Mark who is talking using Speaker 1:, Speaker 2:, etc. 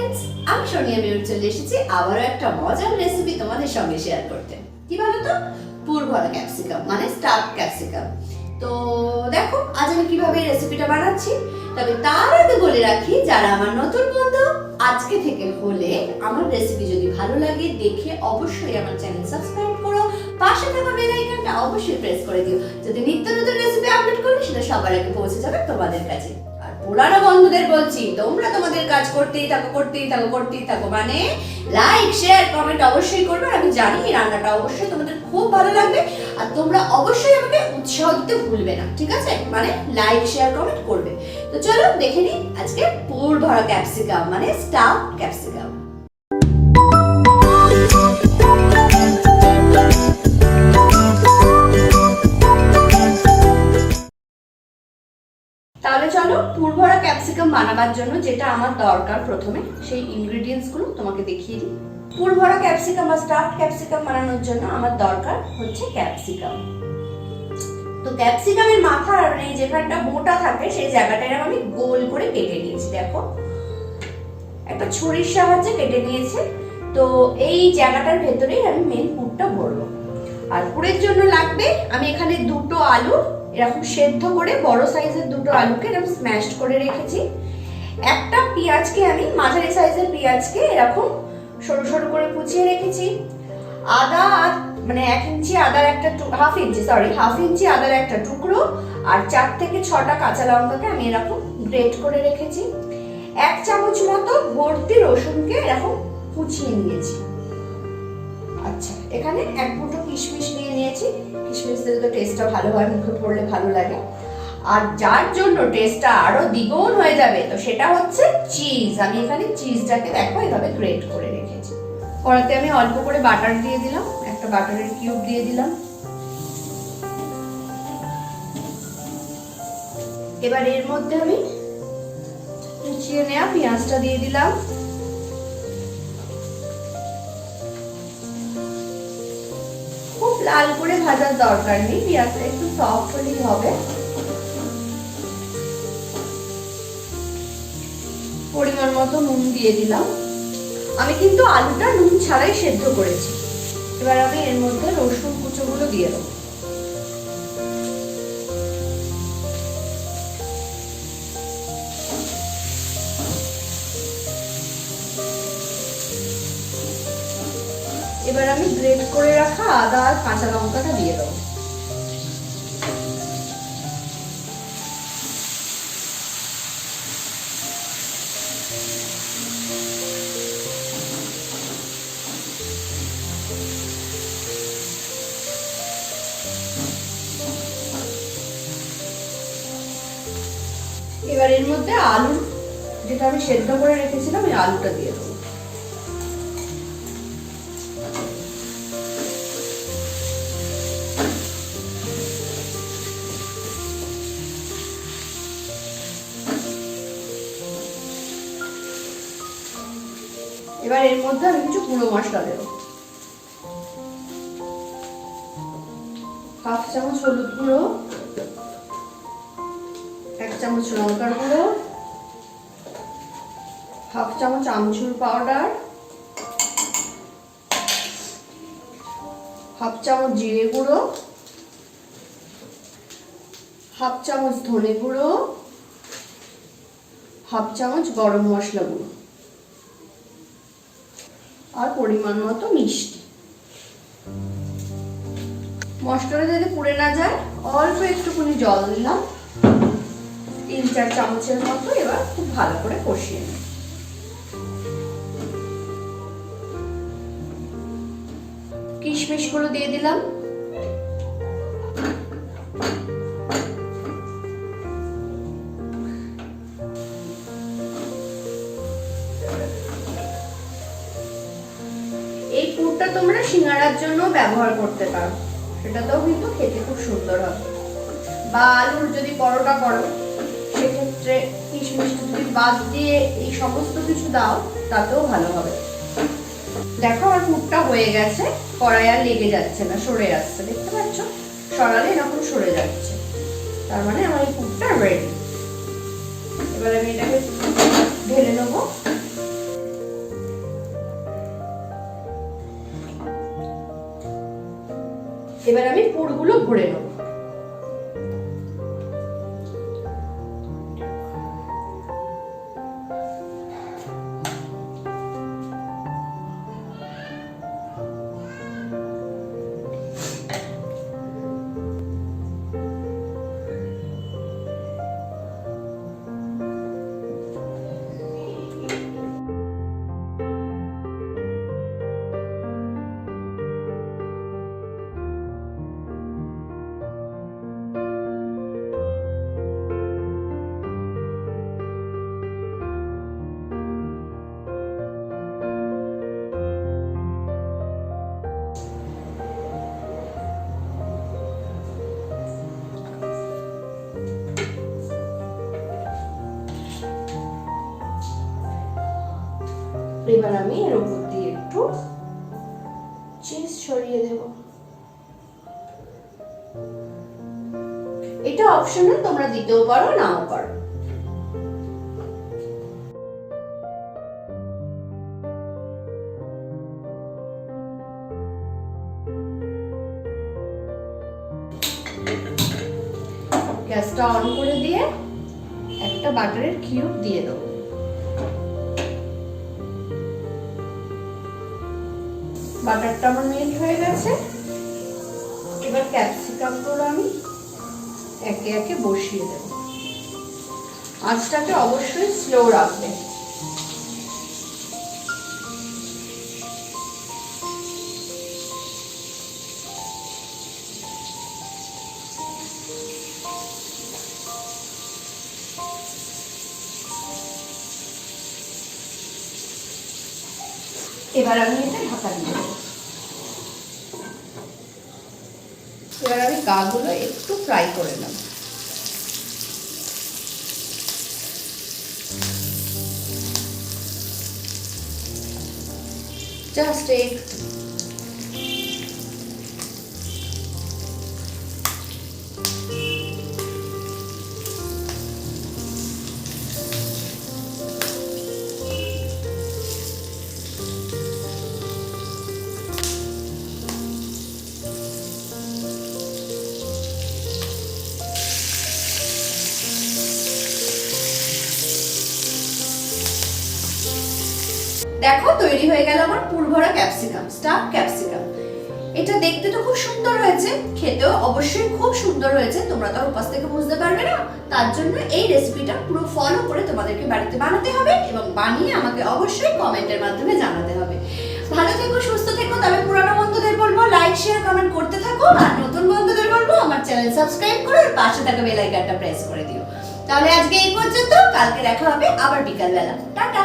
Speaker 1: Friends, আমি Sonia Muir চলে এসেছি আবারও একটা মজার রেসিপি তোমাদের সঙ্গে শেয়ার করতে। কি বলো তো, পুর ভরা ক্যাপসিকাম মানে স্টাফড ক্যাপসিকাম। তো দেখো আজ আমি কিভাবে রেসিপিটা বানাচ্ছি। তবে তার আগে বলে রাখি, যারা আমার নতুন বন্ধু আজকে থেকে হলে আমার রেসিপি যদি ভালো লাগে দেখে অবশ্যই আমার চ্যানেল সাবস্ক্রাইব করো, পাশে থাকা বেল আইকনটা অবশ্যই প্রেস করে দিও, যাতে নিত্য নতুন রেসিপি আপলোড করলে সেটা সবার আগে পৌঁছে যাবে তোমাদের কাছে। পুরানো বন্ধুদের বলছি, তোমরা তোমাদের কাজ করতেই থাকো মানে লাইক শেয়ার কমেন্ট অবশ্যই করবে। আমি জানি এই রান্নাটা অবশ্যই তোমাদের খুব ভালো লাগবে, আর তোমরা অবশ্যই আমাকে উৎসাহ দিতে ভুলবে না, ঠিক আছে? মানে লাইক শেয়ার কমেন্ট করবে। তো চলো দেখে নিই আজকে পুর ভরা ক্যাপসিকাম মানে স্টাফড ক্যাপসিকাম। তাহলে চলো পুর ভরা ক্যাপসিকাম বানাবার জন্য যেটা আমার দরকার প্রথমে সেই ইনগ্রেডিয়েন্টস গুলো তোমাকে দেখিয়ে দিই। পুর ভরা ক্যাপসিকাম বা স্টাফড ক্যাপসিকাম বানানোর জন্য আমার দরকার হচ্ছে ক্যাপসিকাম। তো ক্যাপসিকামের মাথার এই যেখানটা মোটা থাকে সেই জায়গাটা আমি গোল করে কেটে নিয়েছি। দেখো একটা ছুরির সাহায্যে কেটে নিয়েছি। তো এই জায়গাটার ভেতরেই আমি মেন পুরটা ভরবো। আর পুরের জন্য লাগবে, আমি এখানে দুটো আলু এরকম সেদ্ধ করে বড় সাইজের দুটো আলুকে এরকম স্ম্যাশড করে রেখেছি। একটা পেঁয়াজকে আমি মাঝারি সাইজের পেঁয়াজকে এরকম সরু সরু করে কুচিয়ে রেখেছি। আদা মানে 1 ইঞ্চি আদার একটা হাফ ইঞ্চি আদার একটা টুকরো আর 4 থেকে 6টা কাঁচা লঙ্কাকে আমি এরকম গ্রেট করে রেখেছি। 1 চামচ মতো ভর্তি রসুনকে এরকম কুচিয়ে নিয়েছি। আচ্ছা, এখানে 1 মুঠো কিশমিশ নিয়ে নিয়েছি। কিশমিশ দিলে তো টেস্টটা ভালো হয়, মুখে পড়লে ভালো লাগে। আর যার জন্য টেস্টটা আরো দ্বিগুণ হয়ে যাবে তো সেটা হচ্ছে চিজ। আমি এখানে চিজটাকে দেখো এভাবে গ্রেট করে রেখেছি। কড়াতে আমি অল্প করে বাটার দিয়ে দিলাম, একটা বাটারের কিউব দিয়ে দিলাম। এবার এর মধ্যে আমি কুচিয়ে নেওয়া পেঁয়াজটা দিয়ে দিলাম। খুব লাল করে ভাজার দরকার নেই, পেঁয়াজটা একটু সফট হলেই হবে। পরিমাণ মতো নুন দিয়ে দিলাম। আমি কিন্তু আলুটা নুন ছাড়াই সেদ্ধ করেছি। এবার আমি এর মধ্যে রসুন কুচোগুলো দিয়ে দেবো। এবার আমি গ্রেট করে রাখা আদা আর কাঁচা লঙ্কাটা দিয়ে দেবো। এবার এর মধ্যে আলু যেটা আমি সেদ্ধ করে রেখেছিলাম এই আলুটা দিয়ে দেবো। এবার এর মধ্যে আমি কিছু গুঁড়ো মশলা দেবো। 1/2 চামচ হলুদ গুঁড়ো, 1 চামচ লঙ্কার গুঁড়ো, 1/2 চামচ আমচুর পাউডার, 1/2 চামচ জিরে গুঁড়ো, 1/2 চামচ ধনে গুঁড়ো, 1/2 চামচ গরম মশলা গুঁড়ো আর পরিমাণ মতো মিষ্টি। মশলাটা যাতে পুড়ে না যায় অল্প একটুখানি জল দিলাম, 3-4 চামচের মতো। এবার খুব ভালো করে কষিয়ে নিই। কিশমিশ গুলো দিয়ে দিলাম। এই পুরটা তোমরা সিঙ্গারার জন্য ব্যবহার করতে পারো, সেটাতেও কিন্তু খেতে খুব সুন্দর হবে। বা আলুর যদি পরোটা করো সেক্ষেত্রে কিশমিশটা যদি বাদ দিয়ে এই সমস্ত কিছু দাও তাতেও ভালো হবে। দেখো আমার পুরটা হয়ে গেছে, কড়াই আর লেগে যাচ্ছে না, সরে আসছে। দেখতে পাচ্ছ, সরালে এরকম সরে যাচ্ছে, তার মানে আমার এই পুরটা রেডি। এবার আমি এটাকে ঢেলে নেবো। এবার আমি পুরগুলো ভরে নেব। এবার আমি এর উপর দিয়ে একটু চিজ ছড়িয়ে দেব। এটা অপশনাল, তোমরা দিতেও পারো নাও পারো। গ্যাসটা অন করে দিয়ে একটা বাটারের কিউব দিয়ে দেবো। বাটারটা আমার মেল্ট হয়ে গেছে। এবার ক্যাপসিকামগুলো আমি একে একে বসিয়ে দেব। আঁচটাকে অবশ্যই স্লো রাখবে। এবার আমি এটা ঢাকা দিয়ে দেবো। এবার আমি গাগুলো একটু ফ্রাই করে নেব। জাস্ট একটু। দেখো তৈরি হয়ে গেল আমার পুরভরা ক্যাপসিকাম, স্টাফড ক্যাপসিকাম। এটা দেখতে তো খুব সুন্দর হয়েছে, খেতেও অবশ্যই খুব সুন্দর হয়েছে। তোমরা তো উপাস থেকে বুঝতে পারবে না, তার জন্য এই রেসিপিটা পুরো ফলো করে তোমাদেরকে বাড়িতে বানাতে হবে এবং বানিয়ে আমাকে অবশ্যই কমেন্টের মাধ্যমে জানাতে হবে। ভালো থেকো, সুস্থ থেকো। তবে পুরানো বন্ধুদের বলবো লাইক শেয়ার কমেন্ট করতে থাকো, আর নতুন বন্ধুদের বলবো আমার চ্যানেল সাবস্ক্রাইব করে পাশে থাকা বেল আইকনটা প্রেস করে দিও। তাহলে আজকে এই পর্যন্ত, কালকে দেখা হবে আবার বিকালবেলা। টাটা।